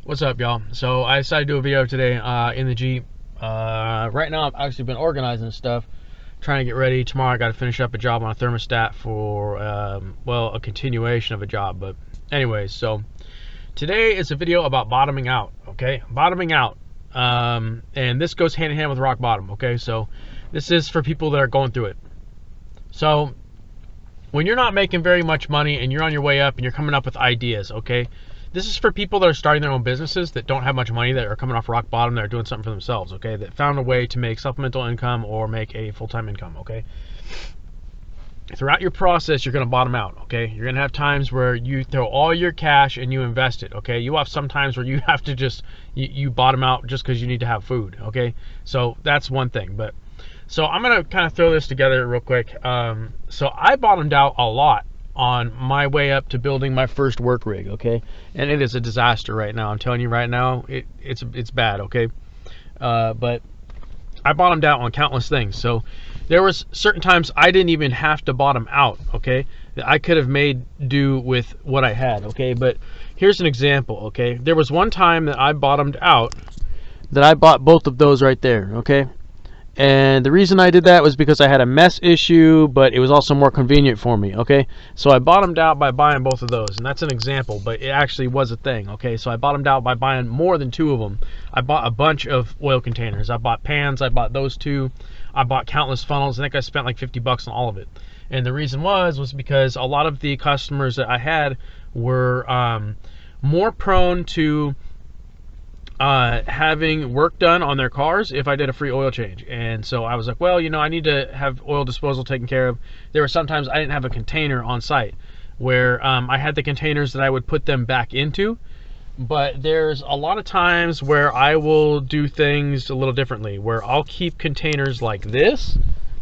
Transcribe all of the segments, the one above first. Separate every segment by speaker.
Speaker 1: What's up, y'all? So I decided to do a video today in the Jeep. Right now I've actually been organizing stuff, trying to get ready. Tomorrow I got to finish up a job on a thermostat for, well, a continuation of a job. But anyways, so today is a video about bottoming out, okay? Bottoming out. And this goes hand in hand with rock bottom, okay? So this is for people that are going through it. So when you're not making very much money and you're on your way up and you're coming up with ideas, okay? This is for people that are starting their own businesses that don't have much money, that are coming off rock bottom, that are doing something for themselves, okay? That found a way to make supplemental income or make a full-time income, okay? Throughout your process, you're going to bottom out, okay? You're going to have times where you throw all your cash and you invest it, okay? You have some times where you have to just, you bottom out just because you need to have food, okay? So that's one thing, but so I'm going to kind of throw this together real quick. So I bottomed out a lot on my way up to building my first work rig, okay? And it is a disaster right now. I'm telling you right now, it's bad, okay? But I bottomed out on countless things. So there was certain times I didn't even have to bottom out, okay? I could have made do with what I had, okay? But here's an example, okay? There was one time that I bottomed out that I bought both of those right there, okay? And the reason I did that was because I had a mesh issue, but it was also more convenient for me, okay? So I bottomed out by buying both of those, and that's an example, but it actually was a thing, okay? So I bottomed out by buying more than two of them. I bought a bunch of oil containers. I bought pans. I bought those two. I bought countless funnels. I think I spent like 50 bucks on all of it. And the reason was because a lot of the customers that I had were more prone to having work done on their cars if I did a free oil change. And so I was like, well, you know, I need to have oil disposal taken care of. There were sometimes I didn't have a container on site where I had the containers that I would put them back into, but there's a lot of times where I will do things a little differently, where I'll keep containers like this,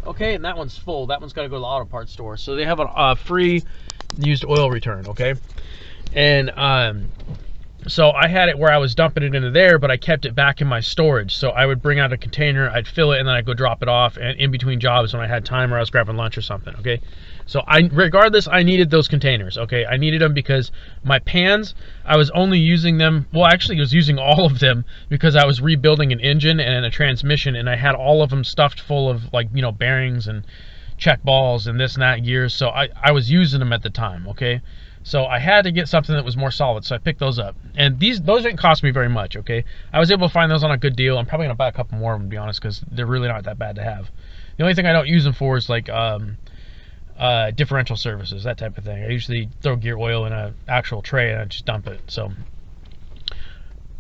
Speaker 1: okay, and that one's full. That one's got to go to the auto parts store, so they have a free used oil return, okay? And so I had it where I was dumping it into there, but I kept it back in my storage. So I would bring out a container, I'd fill it, and then I'd go drop it off, and in between jobs when I had time or I was grabbing lunch or something, okay? So regardless, I needed those containers, okay? I needed them because my pans, I was only using them, well, actually I was using all of them because I was rebuilding an engine and a transmission, and I had all of them stuffed full of, like, you know, bearings and check balls and this and that gears. So I was using them at the time, okay? So I had to get something that was more solid, so I picked those up. And those didn't cost me very much, okay? I was able to find those on a good deal. I'm probably going to buy a couple more of them, to be honest, because they're really not that bad to have. The only thing I don't use them for is, like, differential services, that type of thing. I usually throw gear oil in an actual tray and I just dump it. So,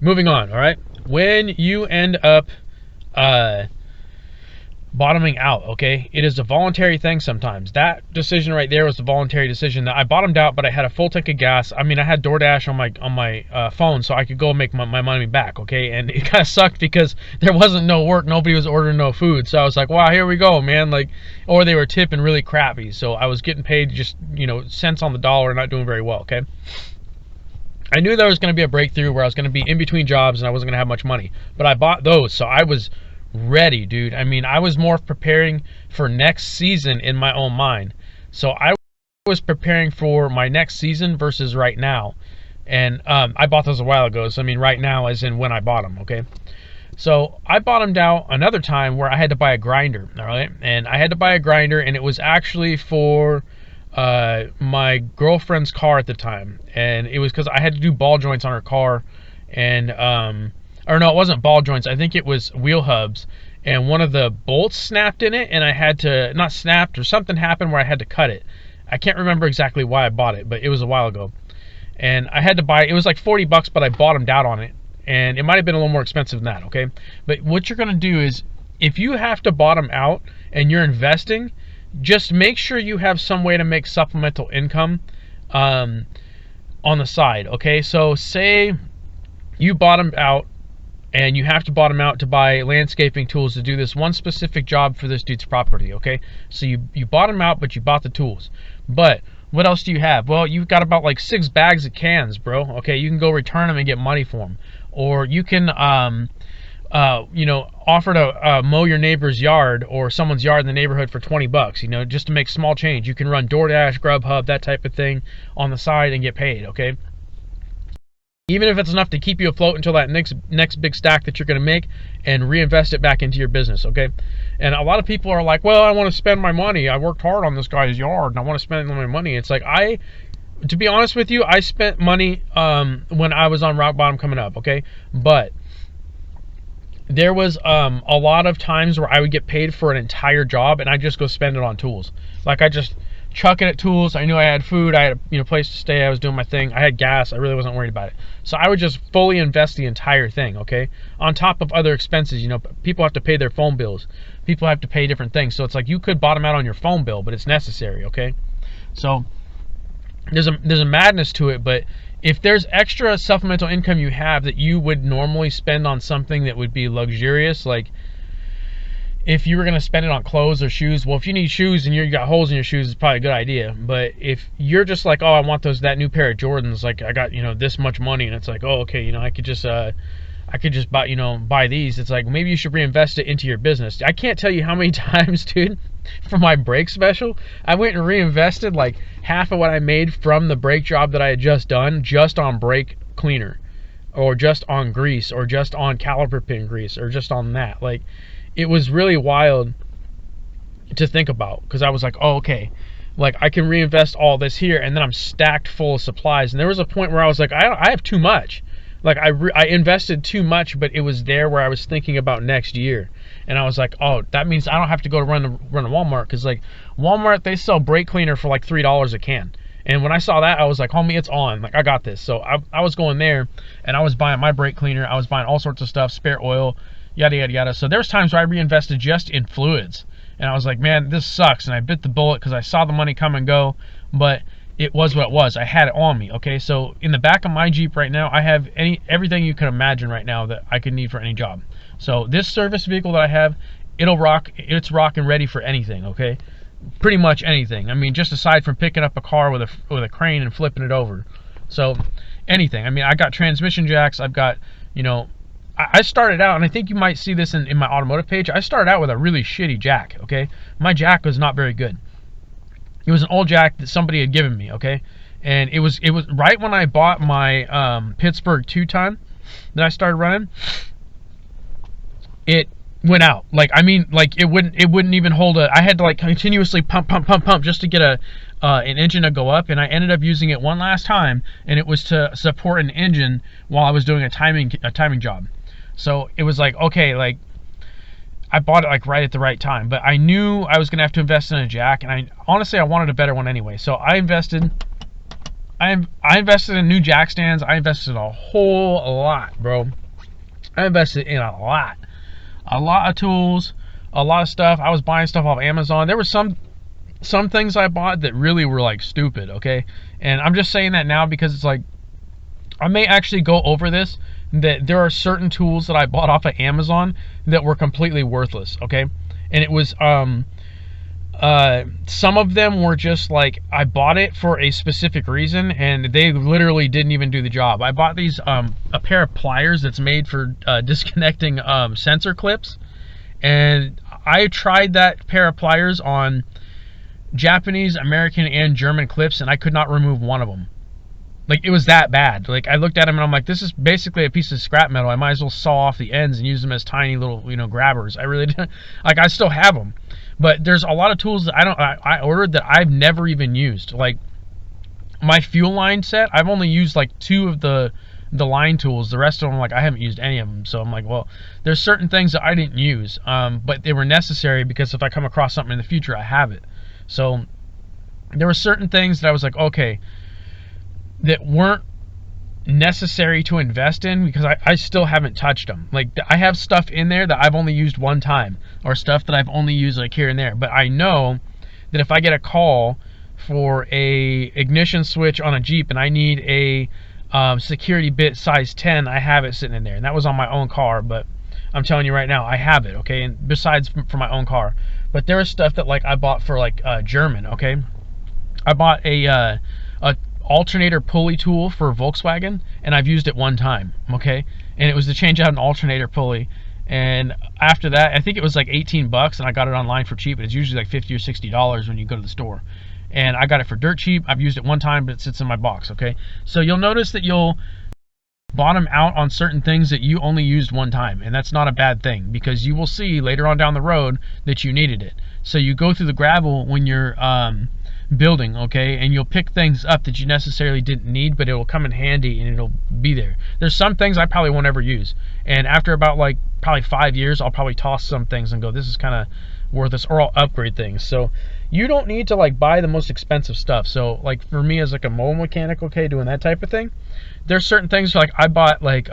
Speaker 1: moving on, all right? When you end up bottoming out, okay, it is a voluntary thing sometimes. That decision right there was a voluntary decision. That I bottomed out, but I had a full tank of gas. I mean, I had DoorDash on my phone, so I could go make my money back, okay? And it kind of sucked because there wasn't no work. Nobody was ordering no food, so I was like, wow, here we go, man. Like, or they were tipping really crappy, so I was getting paid just, you know, cents on the dollar and not doing very well, okay? I knew there was going to be a breakthrough where I was going to be in between jobs and I wasn't going to have much money, but I bought those, so I was ready, dude. I mean, I was more preparing for next season in my own mind. So I was preparing for my next season versus right now. And I bought those a while ago. So I mean, right now as in when I bought them, okay? So I bottomed out another time where I had to buy a grinder, all right? And I had to buy a grinder, and it was actually for my girlfriend's car at the time. And it was because I had to do ball joints on her car, and or no, it wasn't ball joints. I think it was wheel hubs, and one of the bolts snapped in it, and I had to, not snapped, or something happened where I had to cut it. I can't remember exactly why I bought it, but it was a while ago. And I had to buy it. It was like 40 bucks, but I bottomed out on it. And it might have been a little more expensive than that, okay? But what you're going to do is, if you have to bottom out and you're investing, just make sure you have some way to make supplemental income on the side, okay? So say you bottomed out, and you have to bottom out to buy landscaping tools to do this one specific job for this dude's property, okay? So you bottom out, but you bought the tools. But what else do you have? Well, you've got about like 6 bags of cans, bro, okay? You can go return them and get money for them. Or you can, you know, offer to mow your neighbor's yard or someone's yard in the neighborhood for 20 bucks, you know, just to make small change. You can run DoorDash, Grubhub, that type of thing on the side and get paid, okay? even if it's enough to keep you afloat until that next big stack that you're going to make, and reinvest it back into your business, okay? And a lot of people are like, well, I want to spend my money. I worked hard on this guy's yard, and I want to spend my money. It's like, to be honest with you, I spent money when I was on rock bottom coming up, okay? But there was a lot of times where I would get paid for an entire job, and I just go spend it on tools. Like, I just chuck it at tools. I knew I had food, I had a place to stay, I was doing my thing, I had gas, I really wasn't worried about it. So I would just fully invest the entire thing, okay? On top of other expenses, people have to pay their phone bills, people have to pay different things. So it's like, you could bottom out on your phone bill, but it's necessary, okay? So there's a madness to it. But if there's extra supplemental income you have that you would normally spend on something that would be luxurious, like if you were going to spend it on clothes or shoes, well, if you need shoes and you got holes in your shoes, it's probably a good idea. But if you're just like, oh, I want that new pair of Jordans, like I got, this much money, and it's like, oh, okay, I could just buy these. It's like, maybe you should reinvest it into your business. I can't tell you how many times, dude, for my brake special, I went and reinvested like half of what I made from the brake job that I had just done, just on brake cleaner, or just on grease, or just on caliper pin grease, or just on that. Like, it was really wild to think about, because I was like, oh, okay, like I can reinvest all this here, and then I'm stacked full of supplies. And there was a point where I was like, I have too much. Like, I invested too much, but it was there where I was thinking about next year. And I was like, oh, that means I don't have to go to run to Walmart, because like Walmart, they sell brake cleaner for like $3 a can. And when I saw that, I was like, homie, it's on. Like, I got this. So I was going there, and I was buying my brake cleaner. I was buying all sorts of stuff, spare oil, yada, yada, yada. So there's times where I reinvested just in fluids. And I was like, man, this sucks. And I bit the bullet because I saw the money come and go. But it was what it was. I had it on me, okay? So in the back of my Jeep right now, I have everything you can imagine right now that I could need for any job. So this service vehicle that I have, it'll rock. It's rocking ready for anything, okay? Pretty much anything. I mean, just aside from picking up a car with a crane and flipping it over. So anything. I mean, I got transmission jacks. I've got, I started out, and I think you might see this in my automotive page, I started out with a really shitty jack, okay? My jack was not very good. It was an old jack that somebody had given me, okay? And it was right when I bought my Pittsburgh 2-ton that I started running, it went out. Like, I mean, like it wouldn't even hold I had to like continuously pump just to get an engine to go up, and I ended up using it one last time, and it was to support an engine while I was doing a timing job. So it was like, okay, like I bought it like right at the right time, but I knew I was gonna have to invest in a jack, and I honestly wanted a better one anyway. So I invested in new jack stands. I invested a whole lot, bro. I invested in a lot of tools, a lot of stuff. I was buying stuff off Amazon. There were some things I bought that really were like stupid, okay? And I'm just saying that now because it's like, I may actually go over this, that there are certain tools that I bought off of Amazon that were completely worthless, okay? And it was some of them were just like, I bought it for a specific reason, and they literally didn't even do the job. I bought these a pair of pliers that's made for disconnecting sensor clips, and I tried that pair of pliers on Japanese, American, and German clips, and I could not remove one of them. Like, it was that bad. Like, I looked at them and I'm like, this is basically a piece of scrap metal. I might as well saw off the ends and use them as tiny little, grabbers. I really didn't. Like, I still have them. But there's a lot of tools that I ordered that I've never even used. Like, my fuel line set, I've only used like 2 of the line tools. The rest of them, like, I haven't used any of them. So I'm like, well, there's certain things that I didn't use, but they were necessary because if I come across something in the future, I have it. So there were certain things that I was like, okay, that weren't necessary to invest in because I still haven't touched them. Like, I have stuff in there that I've only used one time, or stuff that I've only used like here and there. But I know that if I get a call for a ignition switch on a Jeep and I need a security bit size 10, I have it sitting in there. And that was on my own car, but I'm telling you right now, I have it, okay? And besides for my own car. But there is stuff that like I bought for like German, okay? I bought a alternator pulley tool for Volkswagen, and I've used it one time, okay? And it was to change out an alternator pulley, and after that, I think it was like 18 bucks, and I got it online for cheap. It's usually like $50 or $60 when you go to the store, and I got it for dirt cheap. I've used it one time, but it sits in my box, okay? So you'll notice that bottom out on certain things that you only used one time, and that's not a bad thing, because you will see later on down the road that you needed it. So you go through the gravel when you're building, okay, and you'll pick things up that you necessarily didn't need, but it will come in handy and it'll be there. There's some things I probably won't ever use, and after about like probably 5 years, I'll probably toss some things and go, this is kind of worthless, or I'll upgrade things. So you don't need to like buy the most expensive stuff. So like for me as like a mobile mechanic, okay, doing that type of thing, there's certain things like I bought like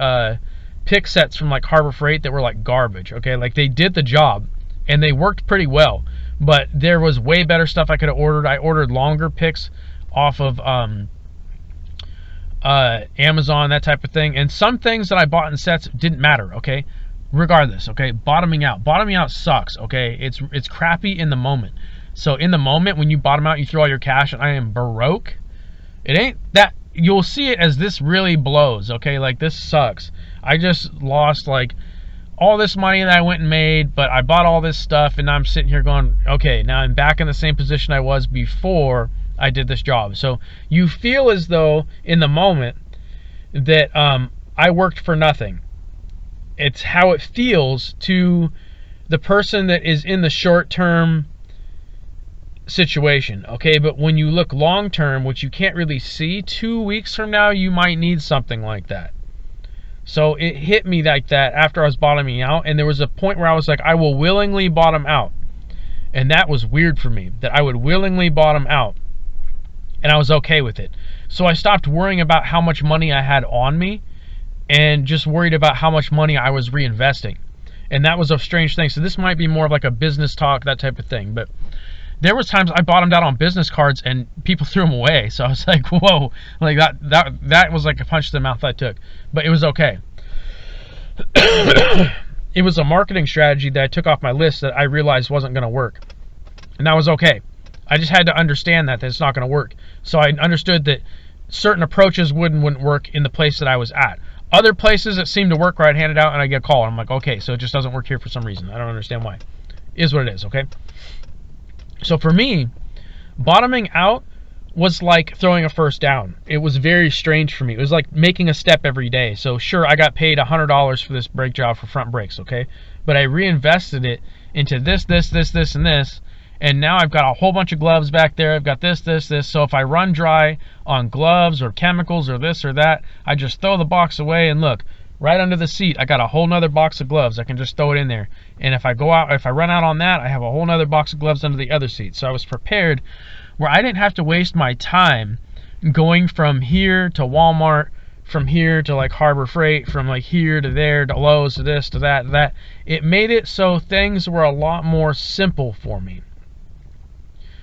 Speaker 1: pick sets from like Harbor Freight that were like garbage, okay, like they did the job and they worked pretty well, but there was way better stuff I could have ordered. I ordered longer picks off of Amazon, that type of thing, and some things that I bought in sets didn't matter, okay, regardless, okay. Bottoming out sucks, okay. It's crappy in the moment. So in the moment when you bottom out, you throw all your cash and I am broke, it ain't that, you'll see it as this really blows, okay, like this sucks. I just lost like all this money that I went and made, but I bought all this stuff, and now I'm sitting here going, okay, now I'm back in the same position I was before I did this job. So you feel as though in the moment that I worked for nothing. It's how it feels to the person that is in the short-term situation, okay? But when you look long-term, which you can't really see, 2 weeks from now, you might need something like that. So it hit me like that after I was bottoming out, and there was a point where I was like, I will willingly bottom out. And that was weird for me, that I would willingly bottom out, and I was okay with it. So I stopped worrying about how much money I had on me and just worried about how much money I was reinvesting. And that was a strange thing. So this might be more of like a business talk, that type of thing. But there was times I bottomed out on business cards and people threw them away. So I was like, whoa, like that was like a punch to the mouth I took. But it was okay. It was a marketing strategy that I took off my list that I realized wasn't going to work. And that was okay. I just had to understand that it's not going to work. So I understood that certain approaches wouldn't work in the place that I was at. Other places that seemed to work right, hand it out and I get a call. I'm like, okay, so it just doesn't work here for some reason. I don't understand why. It is what it is, okay? So for me, bottoming out was like throwing a first down. It was very strange for me. It was like making a step every day. So sure, I got paid $100 for this brake job for front brakes, okay? But I reinvested it into this, and this. And now I've got a whole bunch of gloves back there. I've got this. So if I run dry on gloves or chemicals or this or that, I just throw the box away, and look, right under the seat, I got a whole nother box of gloves. I can just throw it in there. And if I run out on that, I have a whole nother box of gloves under the other seat. So I was prepared where I didn't have to waste my time going from here to Walmart, from here to like Harbor Freight, from like here to there to Lowe's to this to that to that. It made it so things were a lot more simple for me,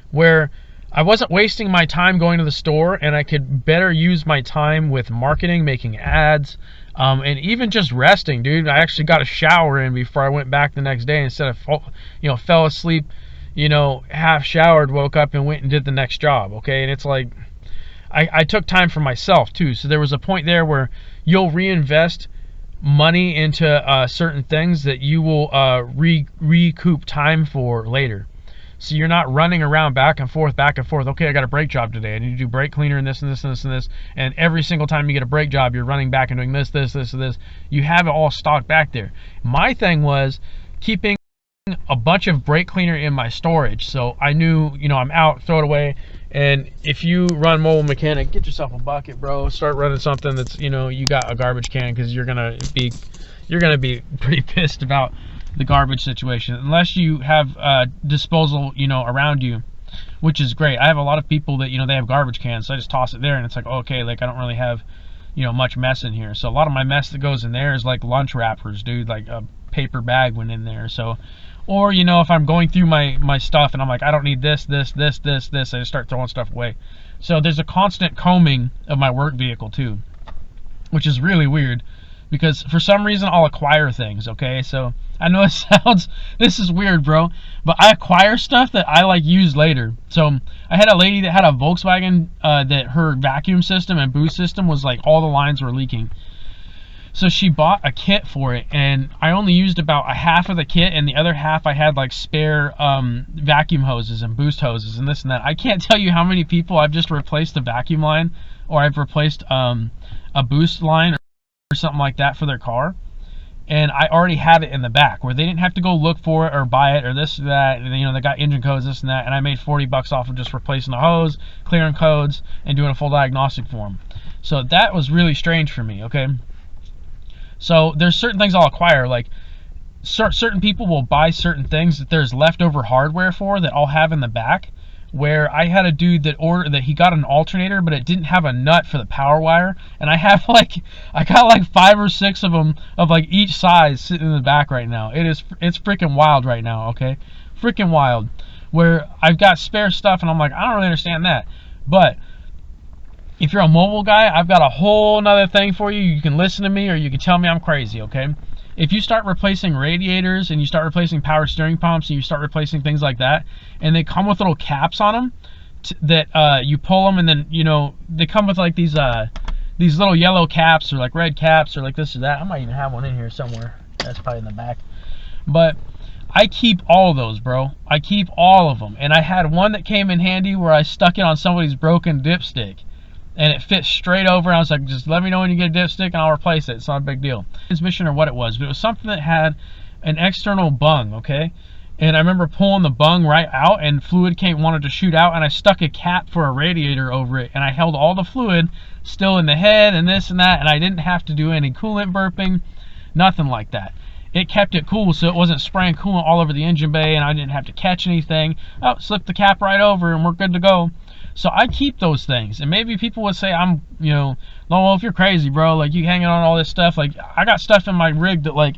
Speaker 1: where I wasn't wasting my time going to the store, and I could better use my time with marketing, making ads, and even just resting, dude. I actually got a shower in before I went back the next day instead of, fell asleep, half showered, woke up and went and did the next job, okay? And it's like, I took time for myself too. So there was a point there where you'll reinvest money into certain things that you will recoup time for later. So you're not running around back and forth. Okay, I got a brake job today. I need to do brake cleaner and this and this and this and this. And every single time you get a brake job, you're running back and doing this, and this. You have it all stocked back there. My thing was keeping a bunch of brake cleaner in my storage. So I knew, I'm out, throw it away. And if you run mobile mechanic, get yourself a bucket, bro. Start running something that's, you got a garbage can, because you're gonna be pretty pissed about the garbage situation, unless you have disposal around you, which is great. I have a lot of people that they have garbage cans, so I just toss it there, and it's like, okay, like I don't really have much mess in here. So a lot of my mess that goes in there is like lunch wrappers, dude. Like a paper bag went in there. So, or if I'm going through my stuff and I'm like, I don't need this, I just start throwing stuff away. So there's a constant combing of my work vehicle too, which is really weird, because for some reason I'll acquire things, okay? So I know this is weird, bro, but I acquire stuff that I like use later. So I had a lady that had a Volkswagen that her vacuum system and boost system was like, all the lines were leaking. So she bought a kit for it, and I only used about a half of the kit, and the other half I had like spare vacuum hoses and boost hoses and this and that. I can't tell you how many people I've just replaced the vacuum line, or I've replaced a boost line or or something like that for their car, and I already had it in the back where they didn't have to go look for it or buy it or this or that. And, you know, they got engine codes, this and that, and I made $40 off of just replacing the hose, clearing codes, and doing a full diagnostic for them. So that was really strange for me. Okay, so there's certain things I'll acquire, like certain people will buy certain things that there's leftover hardware for that I'll have in the back. Where I had a dude that he got an alternator, but it didn't have a nut for the power wire, and I got like 5 or 6 of them of like each size sitting in the back right now. It's freaking wild right now, okay? Freaking wild. Where I've got spare stuff, and I'm like, I don't really understand that. But if you're a mobile guy, I've got a whole nother thing for you. You can listen to me, or you can tell me I'm crazy, okay? If you start replacing radiators and you start replacing power steering pumps and you start replacing things like that, and they come with little caps on them that you pull them, and then, you know, they come with like these little yellow caps or like red caps or like this or that. I might even have one in here somewhere. That's probably in the back. But I keep all of those, bro. I keep all of them. And I had one that came in handy where I stuck it on somebody's broken dipstick, and it fits straight over. And I was like, just let me know when you get a dipstick and I'll replace it. It's not a big deal. Transmission or what it was, but it was something that had an external bung, okay? And I remember pulling the bung right out, and fluid wanted to shoot out, and I stuck a cap for a radiator over it, and I held all the fluid still in the head and this and that, and I didn't have to do any coolant burping, nothing like that. It kept it cool so it wasn't spraying coolant all over the engine bay, and I didn't have to catch anything. Oh, slip the cap right over and we're good to go. So I keep those things, and maybe people would say I'm, you know, well, if you're crazy, bro, like you hanging on all this stuff. Like I got stuff in my rig that, like,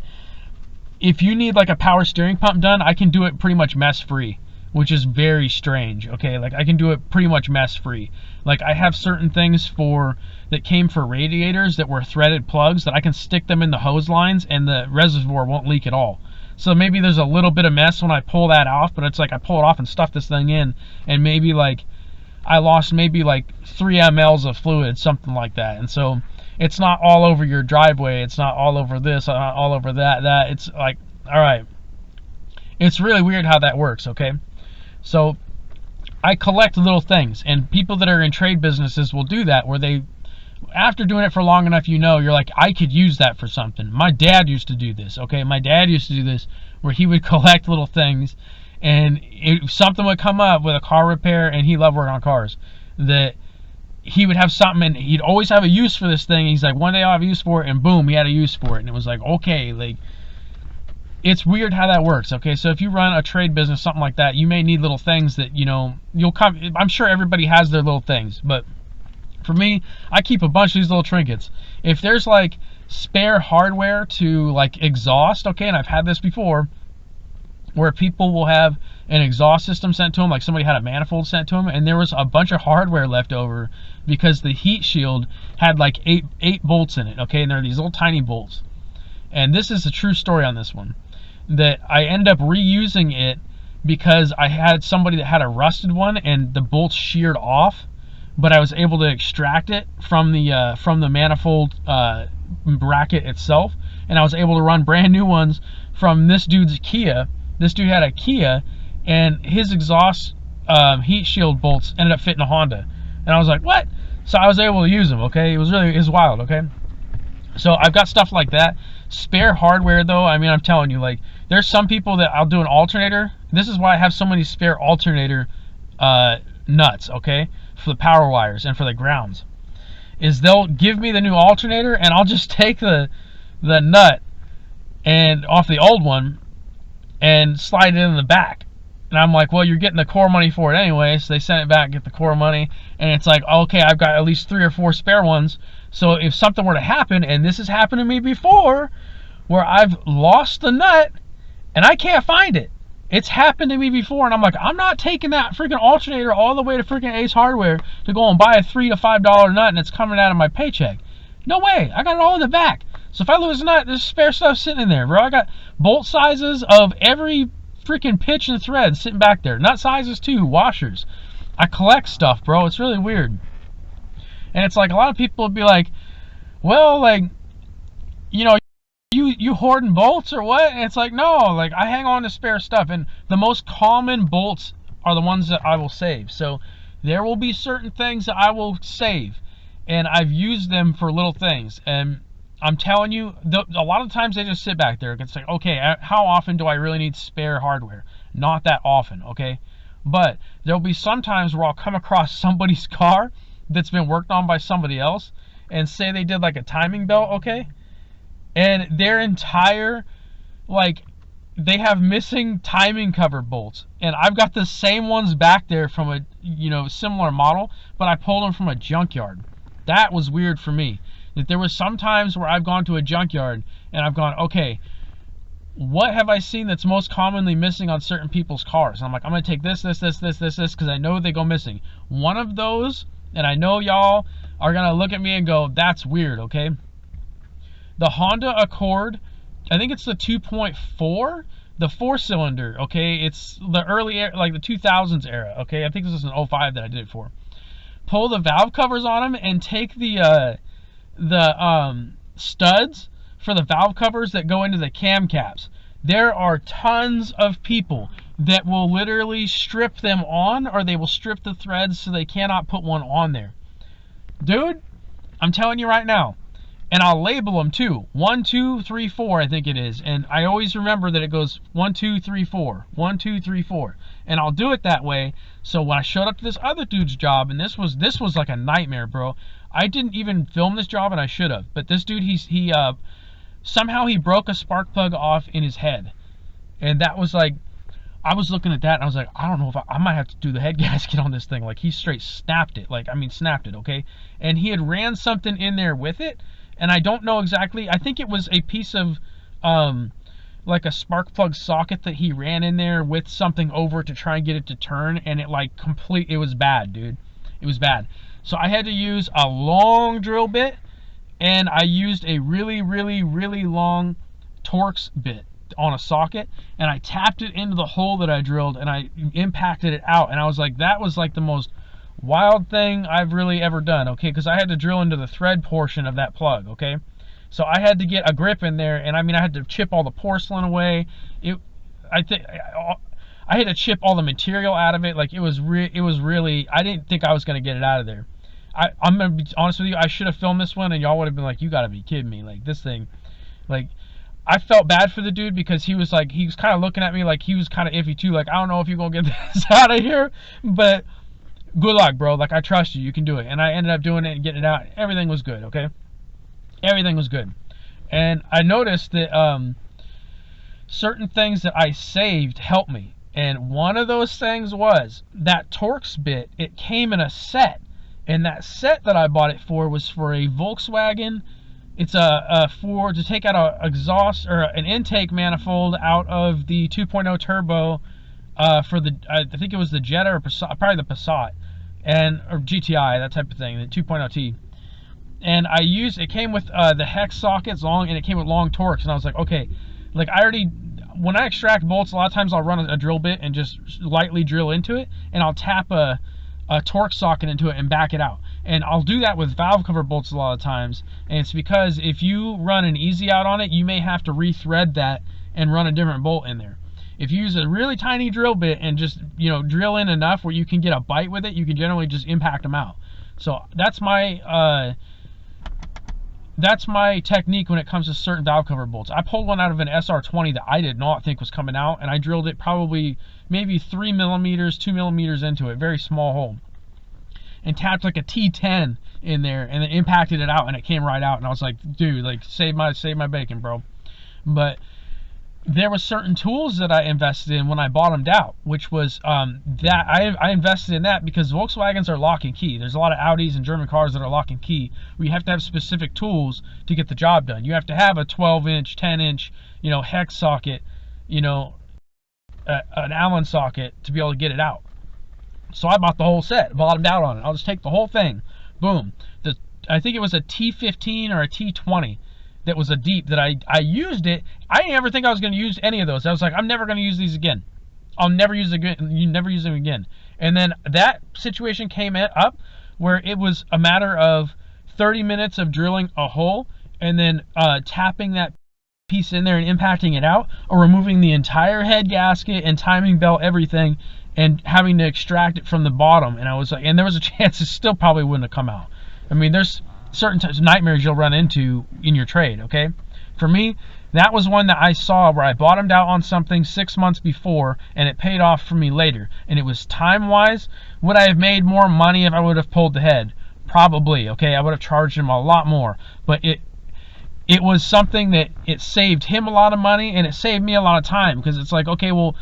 Speaker 1: if you need like a power steering pump done, I can do it pretty much mess free, which is very strange. Okay, like I can do it pretty much mess free. Like I have certain things that came for radiators that were threaded plugs that I can stick them in the hose lines and the reservoir won't leak at all. So maybe there's a little bit of mess when I pull that off, but it's like I pull it off and stuff this thing in, and maybe like I lost maybe like 3 mLs of fluid, something like that. And so it's not all over your driveway. It's not all over this, all over that. It's like, all right. It's really weird how that works, okay? So I collect little things, and people that are in trade businesses will do that, where they, after doing it for long enough, you know, you're like, I could use that for something. My dad used to do this, okay? My dad used to do this, where he would collect little things, and something would come up with a car repair, and he loved working on cars, that he would have something, and he'd always have a use for this thing. He's like, one day I'll have a use for it, and boom, he had a use for it. And it was like, okay, like, it's weird how that works, okay? So if you run a trade business, something like that, you may need little things that, you know, I'm sure everybody has their little things, but for me, I keep a bunch of these little trinkets. If there's like spare hardware to like exhaust, okay, and I've had this before, where people will have an exhaust system sent to them, like somebody had a manifold sent to them, and there was a bunch of hardware left over because the heat shield had like eight bolts in it, okay? And they're these little tiny bolts. And this is a true story on this one, that I ended up reusing it because I had somebody that had a rusted one and the bolts sheared off, but I was able to extract it from the manifold bracket itself, and I was able to run brand new ones from this dude's Kia. This dude had a Kia, and his exhaust heat shield bolts ended up fitting a Honda. And I was like, what? So I was able to use them, okay? It was wild, okay? So I've got stuff like that. Spare hardware, though, I mean, I'm telling you, like, there's some people that I'll do an alternator. This is why I have so many spare alternator nuts, okay? For the power wires and for the grounds. Is they'll give me the new alternator, and I'll just take the nut and off the old one and slide it in the back. And I'm like, well, you're getting the core money for it anyway, so they send it back, get the core money, and it's like, okay, I've got at least 3 or 4 spare ones, so if something were to happen, and this has happened to me before, where I've lost the nut, and I can't find it. It's happened to me before, and I'm like, I'm not taking that freaking alternator all the way to freaking Ace Hardware to go and buy a $3 to $5 nut, and it's coming out of my paycheck. No way, I got it all in the back. So if I lose a nut, there's spare stuff sitting in there, bro. I got bolt sizes of every freaking pitch and thread sitting back there. Nut sizes too, washers. I collect stuff, bro. It's really weird. And it's like, a lot of people would be like, well, like, you know, you hoarding bolts or what? And it's like, no, like, I hang on to spare stuff. And the most common bolts are the ones that I will save. So there will be certain things that I will save, and I've used them for little things. And I'm telling you, a lot of times they just sit back there. It's like, okay, how often do I really need spare hardware? Not that often, okay? But there'll be some times where I'll come across somebody's car that's been worked on by somebody else, and say they did like a timing belt, okay? And their entire, like, they have missing timing cover bolts, and I've got the same ones back there from a, you know, similar model, but I pulled them from a junkyard. That was weird for me. That there was some times where I've gone to a junkyard and I've gone, okay, what have I seen that's most commonly missing on certain people's cars? And I'm like, I'm gonna take this, because I know they go missing. One of those, and I know y'all are gonna look at me and go, that's weird, okay? The Honda Accord, I think it's the 2.4, the 4-cylinder, okay? It's the early, like the 2000s era, okay? I think this was an 05 that I did it for. Pull the valve covers on them and take the studs for the valve covers that go into the cam caps. There are tons of people that will literally strip them on, or they will strip the threads so they cannot put one on there. Dude, I'm telling you right now, and I'll label them too. 1, 2, 3, 4, I think it is. And I always remember that it goes 1, 2, 3, 4. 1, 2, 3, 4. And I'll do it that way. So when I showed up to this other dude's job, and this was like a nightmare, bro. I didn't even film this job, and I should have. But this dude, somehow he broke a spark plug off in his head. And that was like, I was looking at that and I was like, I don't know if I might have to do the head gasket on this thing. Like, he straight snapped it. Like, I mean, snapped it, okay? And he had ran something in there with it. And I don't know exactly. I think it was a piece of, like a spark plug socket that he ran in there with something over to try and get it to turn. And it like it was bad, dude. It was bad. So I had to use a long drill bit. And I used a really, really, really long Torx bit on a socket, and I tapped it into the hole that I drilled, and I impacted it out. And I was like, that was like the most wild thing I've really ever done, okay? Because I had to drill into the thread portion of that plug, okay? So I had to get a grip in there, and I mean, I had to chip all the porcelain away. I had to chip all the material out of it. Like, it was really, I didn't think I was going to get it out of there. I'm going to be honest with you, I should have filmed this one, and y'all would have been like, you got to be kidding me. Like, this thing, like, I felt bad for the dude because he was kind of looking at me like he was kind of iffy too. Like, I don't know if you're going to get this out of here, but good luck, bro. Like, I trust you. You can do it. And I ended up doing it and getting it out. Everything was good, okay? Everything was good. And I noticed that certain things that I saved helped me. And one of those things was that Torx bit. It came in a set. And that set that I bought it for was for a Volkswagen. It's for to take out an exhaust or an intake manifold out of the 2.0 turbo for the I think it was the Jetta or Passat, probably the Passat, or GTI, that type of thing, the 2.0T. And it came with the hex sockets long, and it came with long Torx. And I was like, okay, like when I extract bolts, a lot of times I'll run a drill bit and just lightly drill into it, and I'll tap a Torx socket into it and back it out. And I'll do that with valve cover bolts a lot of times, and it's because if you run an easy out on it, you may have to rethread that and run a different bolt in there. If you use a really tiny drill bit and just, you know, drill in enough where you can get a bite with it, you can generally just impact them out. So that's my technique when it comes to certain valve cover bolts. I pulled one out of an SR20 that I did not think was coming out, and I drilled it probably maybe 3 millimeters, 2 millimeters into it, very small hole, and tapped like a T10 in there, and then impacted it out, and it came right out. And I was like, dude, like, save my bacon, bro. But there were certain tools that I invested in when I bottomed out, which was that I invested in that because Volkswagens are lock and key. There's a lot of Audis and German cars that are lock and key, where you have to have specific tools to get the job done. You have to have a 12-inch, 10-inch, you know, hex socket, you know, an Allen socket to be able to get it out. So I bought the whole set, bottomed out on it. I'll just take the whole thing. Boom. I think it was a T15 or a T20 that was a deep that I used it. I didn't ever think I was going to use any of those. I was like, I'm never going to use these again. I'll never use them again. You never use them again. And then that situation came up where it was a matter of 30 minutes of drilling a hole and then tapping that piece in there and impacting it out, or removing the entire head gasket and timing belt, everything, and having to extract it from the bottom. And I was like, and there was a chance it still probably wouldn't have come out. I mean, there's certain types of nightmares you'll run into in your trade, okay? For me, that was one that I saw where I bottomed out on something 6 months before, and it paid off for me later. And it was time-wise. Would I have made more money if I would have pulled the head? Probably, okay? I would have charged him a lot more. But it was something that it saved him a lot of money, and it saved me a lot of time, because it's like, okay, well,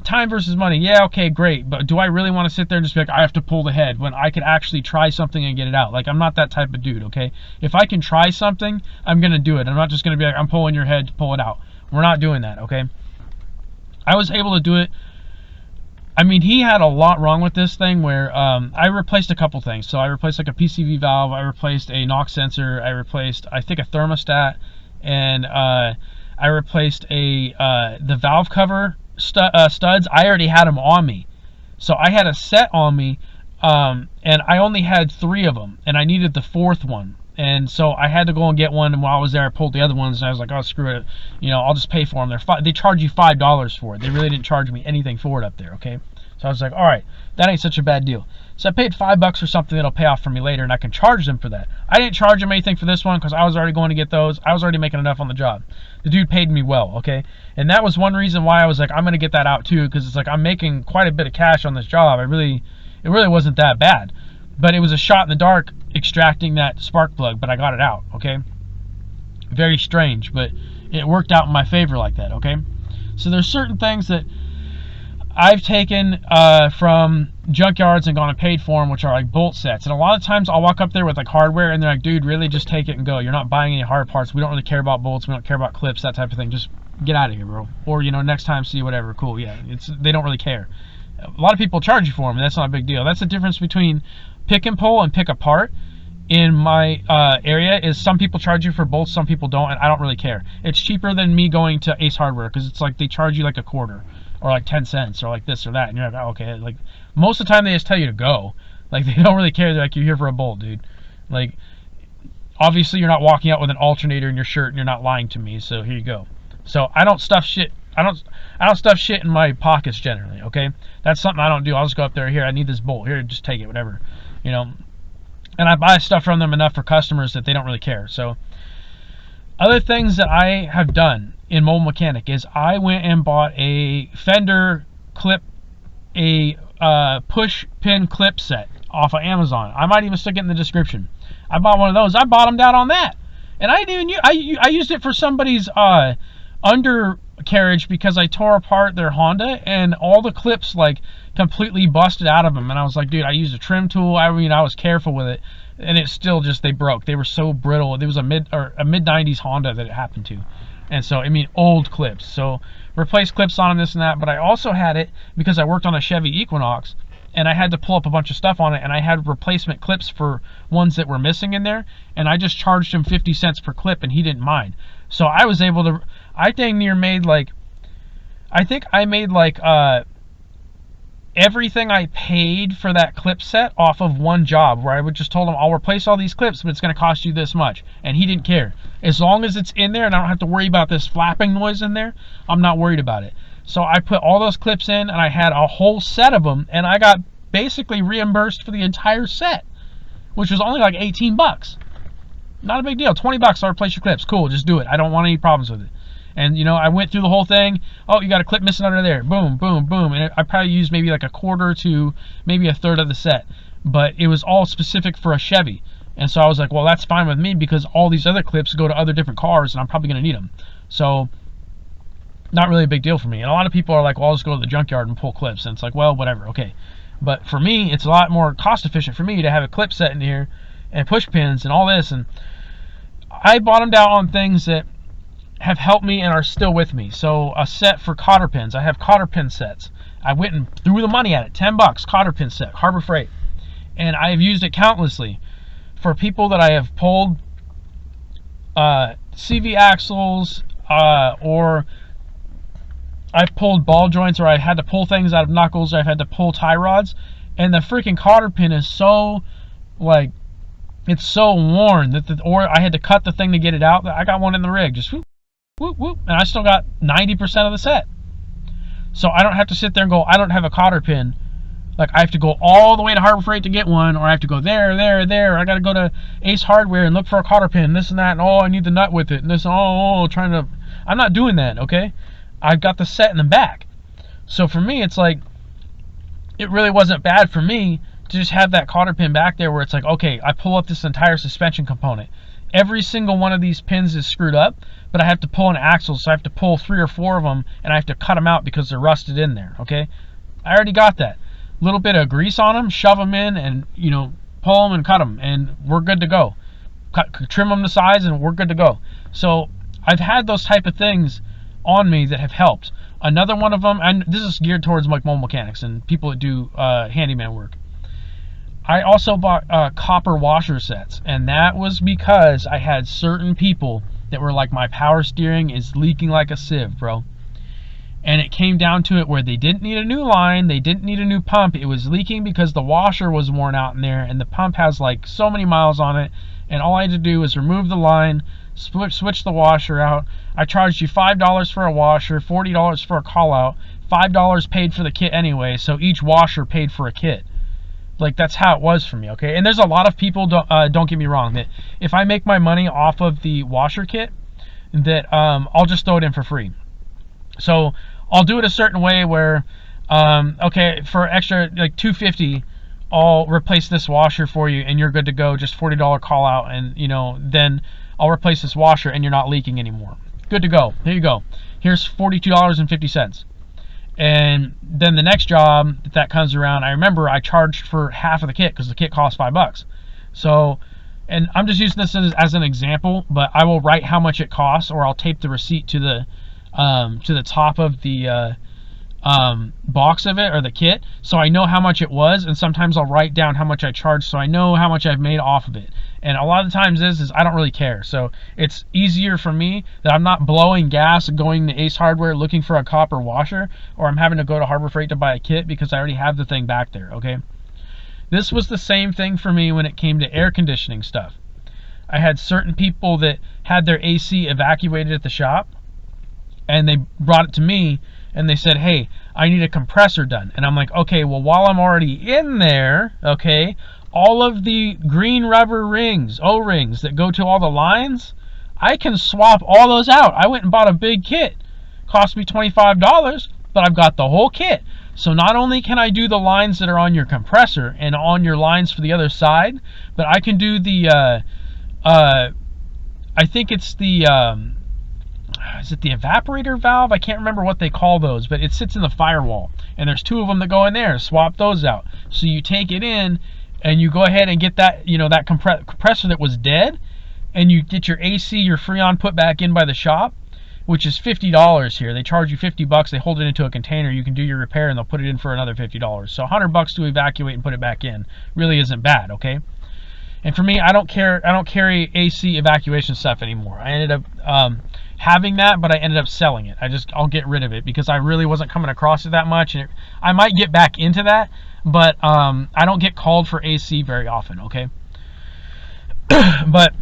Speaker 1: time versus money, yeah, okay, great, but do I really want to sit there and just be like, I have to pull the head, when I could actually try something and get it out? Like, I'm not that type of dude, okay? If I can try something, I'm going to do it. I'm not just going to be like, I'm pulling your head to pull it out. We're not doing that, okay? I was able to do it. I mean, he had a lot wrong with this thing where I replaced a couple things. So I replaced like a PCV valve, I replaced a knock sensor, I replaced, I think, a thermostat, and I replaced the valve cover studs. I already had them on me, so I had a set on me, and I only had 3 of them, and I needed the 4th one, and so I had to go and get one. And while I was there, I pulled the other ones, and I was like, oh, screw it, you know, I'll just pay for them. They charge you $5 for it. They really didn't charge me anything for it up there, okay? So I was like, all right, that ain't such a bad deal. So I paid $5 for something that'll pay off for me later, and I can charge them for that. I didn't charge them anything for this one because I was already going to get those. I was already making enough on the job. The dude paid me well, okay? And that was one reason why I was like, I'm going to get that out too, because it's like I'm making quite a bit of cash on this job. It really wasn't that bad. But it was a shot in the dark extracting that spark plug, but I got it out, okay? Very strange, but it worked out in my favor like that, okay? So there's certain things that I've taken from junkyards and gone and paid for them, which are like bolt sets. And a lot of times I'll walk up there with like hardware, and they're like, dude, really, just take it and go. You're not buying any hard parts. We don't really care about bolts. We don't care about clips, that type of thing. Just get out of here, bro. Or, you know, next time, see whatever. Cool, yeah. They don't really care. A lot of people charge you for them, and that's not a big deal. That's the difference between pick and pull and pick apart. In my area is some people charge you for bolts, some people don't, and I don't really care. It's cheaper than me going to Ace Hardware, because it's like they charge you like a quarter, or like 10 cents, or like this or that, and you're like, oh, okay. Like, most of the time they just tell you to go. Like, they don't really care. They're like, you're here for a bolt, dude. Like, obviously you're not walking out with an alternator in your shirt, and you're not lying to me, so here you go. So I don't stuff shit. I don't stuff shit in my pockets generally, okay? That's something I don't do. I'll just go up there, here, I need this bolt, here, just take it, whatever, you know. And I buy stuff from them enough for customers that they don't really care. So other things that I have done in Mobile Mechanic is I went and bought a fender clip, a push pin clip set off of Amazon. I might even stick it in the description. I bought one of those. I bottomed out on that, and I didn't even I used it for somebody's undercarriage because I tore apart their Honda, and all the clips like completely busted out of them. And I was like, dude, I used a trim tool. I mean, I was careful with it, and it still just, they broke. They were so brittle. It was a mid 90s Honda that it happened to. And so, I mean, old clips. So replace clips on them, this and that. But I also had it because I worked on a Chevy Equinox, and I had to pull up a bunch of stuff on it, and I had replacement clips for ones that were missing in there, and I just charged him 50 cents per clip, and he didn't mind. So I was able to, I dang near made like, I think I made like everything I paid for that clip set off of one job, where I would just told him, I'll replace all these clips, but it's going to cost you this much. And he didn't care. As long as it's in there and I don't have to worry about this flapping noise in there, I'm not worried about it. So I put all those clips in, and I had a whole set of them, and I got basically reimbursed for the entire set, which was only like 18 bucks. Not a big deal. 20 bucks, I'll replace your clips. Cool, just do it. I don't want any problems with it. And, you know, I went through the whole thing. Oh, you got a clip missing under there. Boom, boom, boom. And I probably used maybe like a quarter to maybe a third of the set. But it was all specific for a Chevy. And so I was like, well, that's fine with me, because all these other clips go to other different cars, and I'm probably going to need them. So, not really a big deal for me. And a lot of people are like, well, I'll just go to the junkyard and pull clips. And it's like, well, whatever, okay. But for me, it's a lot more cost efficient for me to have a clip set in here and push pins and all this. And I bottomed out on things that have helped me and are still with me. So a set for cotter pins. I have cotter pin sets. I went and threw the money at it. 10 bucks, cotter pin set, Harbor Freight. And I have used it countlessly for people that I have pulled CV axles, or I've pulled ball joints, or I had to pull things out of knuckles, or I've had to pull tie rods. And the freaking cotter pin is so, like, it's so worn that or I had to cut the thing to get it out. I got one in the rig, just whoop, whoop, whoop, and I still got 90% of the set. So I don't have to sit there and go, I don't have a cotter pin. Like, I have to go all the way to Harbor Freight to get one, or I have to go there. I got to go to Ace Hardware and look for a cotter pin, this and that, and oh, I need the nut with it, and this, trying to... I'm not doing that, okay? I've got the set in the back. So for me, it's like, it really wasn't bad for me to just have that cotter pin back there where it's like, okay, I pull up this entire suspension component. Every single one of these pins is screwed up, but I have to pull an axle, so I have to pull 3 or 4 of them, and I have to cut them out because they're rusted in there, okay? I already got that. Little bit of grease on them, shove them in, and, you know, pull them and cut them, and we're good to go. Trim them to size, and we're good to go. So I've had those type of things on me that have helped. Another one of them, and this is geared towards like mobile mechanics and people that do handyman work. I also bought copper washer sets, and that was because I had certain people that were like, my power steering is leaking like a sieve, bro. And it came down to it where they didn't need a new line, they didn't need a new pump. It was leaking because the washer was worn out in there, and the pump has like so many miles on it, and all I had to do was remove the line, switch the washer out. I charged you $5 for a washer, $40 for a call out, $5 paid for the kit anyway, so each washer paid for a kit. Like, that's how it was for me, okay? And there's a lot of people, don't get me wrong, that if I make my money off of the washer kit, that I'll just throw it in for free. So I'll do it a certain way where, okay, for extra, like $250, I'll replace this washer for you and you're good to go, just $40 call out, and, you know, then I'll replace this washer and you're not leaking anymore. Good to go. There you go. Here's $42.50. And then the next job that comes around, I remember I charged for half of the kit because the kit cost $5. So, and I'm just using this as an example, but I will write how much it costs, or I'll tape the receipt to the top of the box of it, or the kit, so I know how much it was. And sometimes I'll write down how much I charged so I know how much I've made off of it. And a lot of the times is I don't really care, so it's easier for me that I'm not blowing gas and going to Ace Hardware looking for a copper washer, or I'm having to go to Harbor Freight to buy a kit because I already have the thing back there, okay? This was the same thing for me when it came to air conditioning stuff. I had certain people that had their AC evacuated at the shop, and they brought it to me and they said, hey, I need a compressor done. And I'm like, okay, well, while I'm already in there, okay, all of the green rubber rings, O-rings that go to all the lines, I can swap all those out. I went and bought a big kit. Cost me $25, but I've got the whole kit. So not only can I do the lines that are on your compressor and on your lines for the other side, but I can do the, I think it's the, is it the evaporator valve? I can't remember what they call those, but it sits in the firewall. And there's 2 of them that go in there. Swap those out. So you take it in, and you go ahead and get that, you know, that compressor that was dead, and you get your AC, your Freon put back in by the shop, which is $50 here. They charge you $50. They hold it into a container. You can do your repair, and they'll put it in for another $50. So $100 to evacuate and put it back in really isn't bad, okay? And for me, I don't carry AC evacuation stuff anymore. I ended up having that, but I ended up selling it. I'll get rid of it because I really wasn't coming across it that much, and I might get back into that, but I don't get called for AC very often, okay? But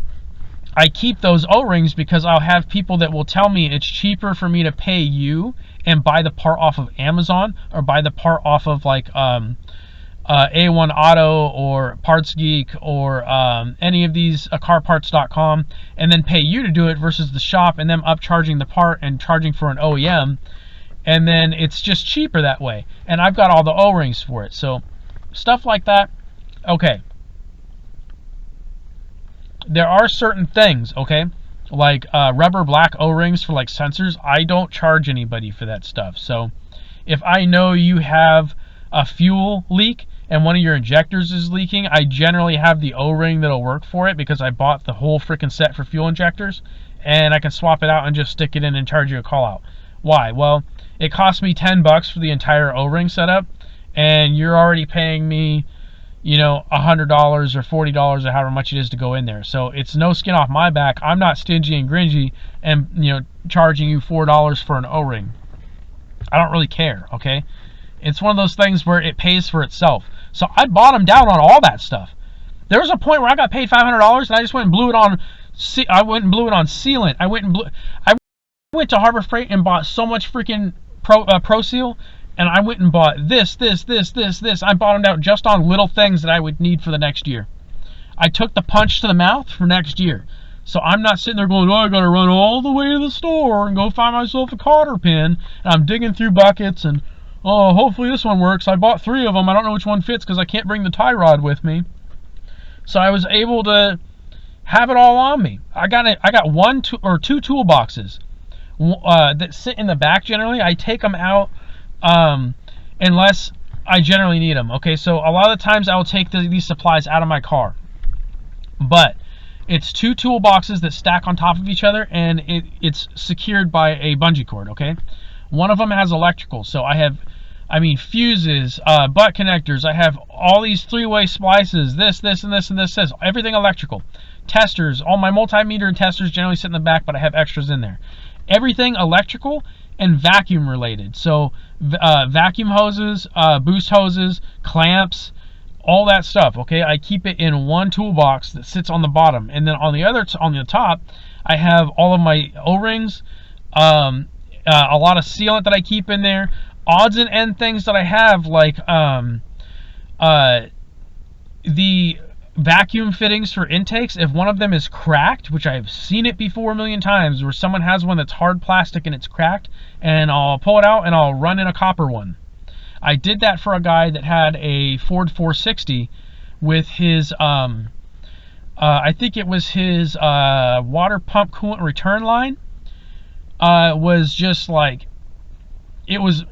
Speaker 1: I keep those O-rings because I'll have people that will tell me it's cheaper for me to pay you and buy the part off of Amazon, or buy the part off of like A1 Auto or Parts Geek or any of these carparts.com, and then pay you to do it versus the shop and them upcharging the part and charging for an OEM. And then it's just cheaper that way. And I've got all the O-rings for it. So stuff like that, okay. There are certain things, okay, like rubber black O-rings for like sensors. I don't charge anybody for that stuff. So if I know you have a fuel leak and one of your injectors is leaking, I generally have the O-ring that'll work for it because I bought the whole freaking set for fuel injectors, and I can swap it out and just stick it in and charge you a call out. Why? Well, it cost me $10 for the entire O-ring setup, and you're already paying me, you know, $100 or $40 or however much it is to go in there. So it's no skin off my back. I'm not stingy and gringy and, you know, charging you $4 for an O-ring. I don't really care, okay? It's one of those things where it pays for itself. So I bottomed out on all that stuff. There was a point where I got paid $500 and I just went and blew it on. I went and blew it on sealant. I went to Harbor Freight and bought so much freaking Pro Seal and I went and bought this. I bottomed out just on little things that I would need for the next year. I took the punch to the mouth for next year. So I'm not sitting there going, oh, I gotta run all the way to the store and go find myself a cotter pin, and I'm digging through buckets and, oh, hopefully this one works. I bought 3 of them. I don't know which one fits because I can't bring the tie rod with me. So I was able to have it all on me. I got 2 toolboxes that sit in the back generally. I take them out unless I generally need them. Okay, so a lot of the times I will take these supplies out of my car. But it's 2 toolboxes that stack on top of each other, and it's secured by a bungee cord, okay? One of them has electrical, so I have, fuses, butt connectors. I have all these 3-way splices, this, and this, everything electrical. Testers, all my multimeter and testers generally sit in the back, but I have extras in there. Everything electrical and vacuum related. So vacuum hoses, boost hoses, clamps, all that stuff, okay? I keep it in one toolbox that sits on the bottom, and then on the top, I have all of my O-rings, a lot of sealant that I keep in there, odds and end things that I have, like the vacuum fittings for intakes. If one of them is cracked, which I've seen it before a million times, where someone has one that's hard plastic and it's cracked, and I'll pull it out and I'll run in a copper one. I did that for a guy that had a Ford 460 with his, I think it was his water pump coolant return line. Was just like, it was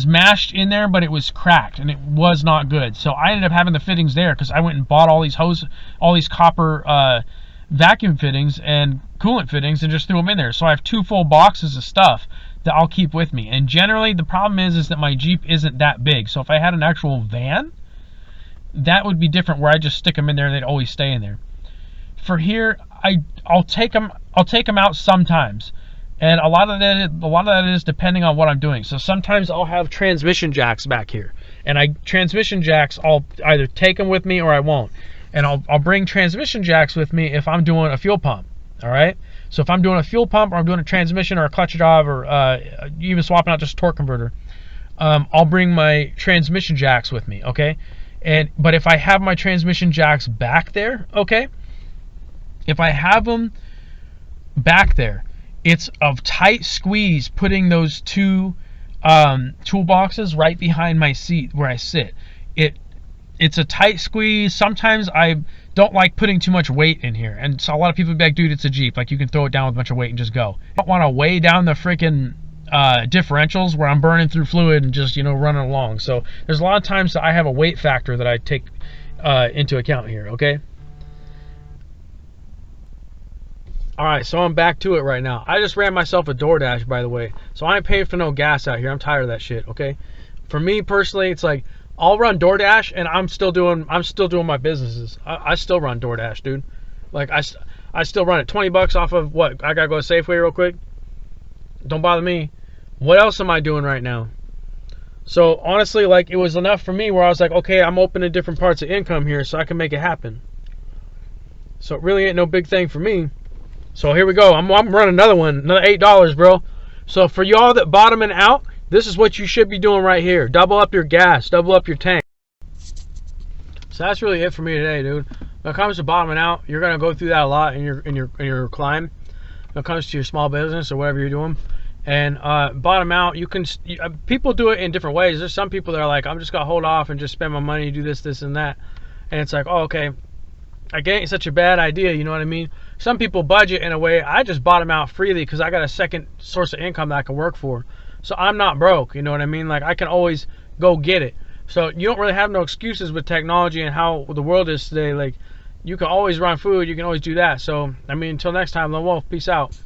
Speaker 1: mashed in there, but it was cracked and it was not good. So I ended up having the fittings there because I went and bought all these copper vacuum fittings and coolant fittings and just threw them in there. So I have 2 full boxes of stuff that I'll keep with me. And generally the problem is that my Jeep isn't that big. So if I had an actual van, that would be different, where I just stick them in there and they'd always stay in there. For here, I'll take them out sometimes. And a lot of that is depending on what I'm doing. So sometimes I'll have transmission jacks back here, and transmission jacks, I'll either take them with me or I won't. And I'll bring transmission jacks with me if I'm doing a fuel pump. All right. So if I'm doing a fuel pump, or I'm doing a transmission or a clutch job, or even swapping out just a torque converter, I'll bring my transmission jacks with me. Okay. But if I have my transmission jacks back there, okay, if I have them back there, it's a tight squeeze putting those 2 toolboxes right behind my seat where I sit. It's a tight squeeze. Sometimes I don't like putting too much weight in here, and so a lot of people be like, dude, it's a Jeep, like you can throw it down with a bunch of weight and just go. I don't want to weigh down the freaking differentials where I'm burning through fluid and just running along. So there's a lot of times that I have a weight factor that I take into account here. Okay. Alright, so I'm back to it right now. I just ran myself a DoorDash, by the way. So I ain't paying for no gas out here. I'm tired of that shit, okay? For me personally, it's like, I'll run DoorDash and I'm still doing my businesses. I still run DoorDash, dude. Like, I still run it. 20 bucks off of what? I gotta go to Safeway real quick? Don't bother me. What else am I doing right now? So honestly, like, it was enough for me where I was like, okay, I'm opening different parts of income here so I can make it happen. So it really ain't no big thing for me. So here we go. I'm running another one, another $8, bro. So for y'all that bottoming out, this is what you should be doing right here. Double up your gas, double up your tank. So that's really it for me today, dude. When it comes to bottoming out, you're gonna go through that a lot in your climb. When it comes to your small business or whatever you're doing, and bottom out, people do it in different ways. There's some people that are like, I'm just gonna hold off and just spend my money, do this, and that, and it's like, oh, okay. Like, it ain't such a bad idea, you know what I mean? Some people budget in a way. I just bottom out freely because I got a second source of income that I can work for. So I'm not broke, you know what I mean? Like, I can always go get it. So you don't really have no excuses with technology and how the world is today. Like, you can always run food. You can always do that. So, I mean, until next time, Lone Wolf, peace out.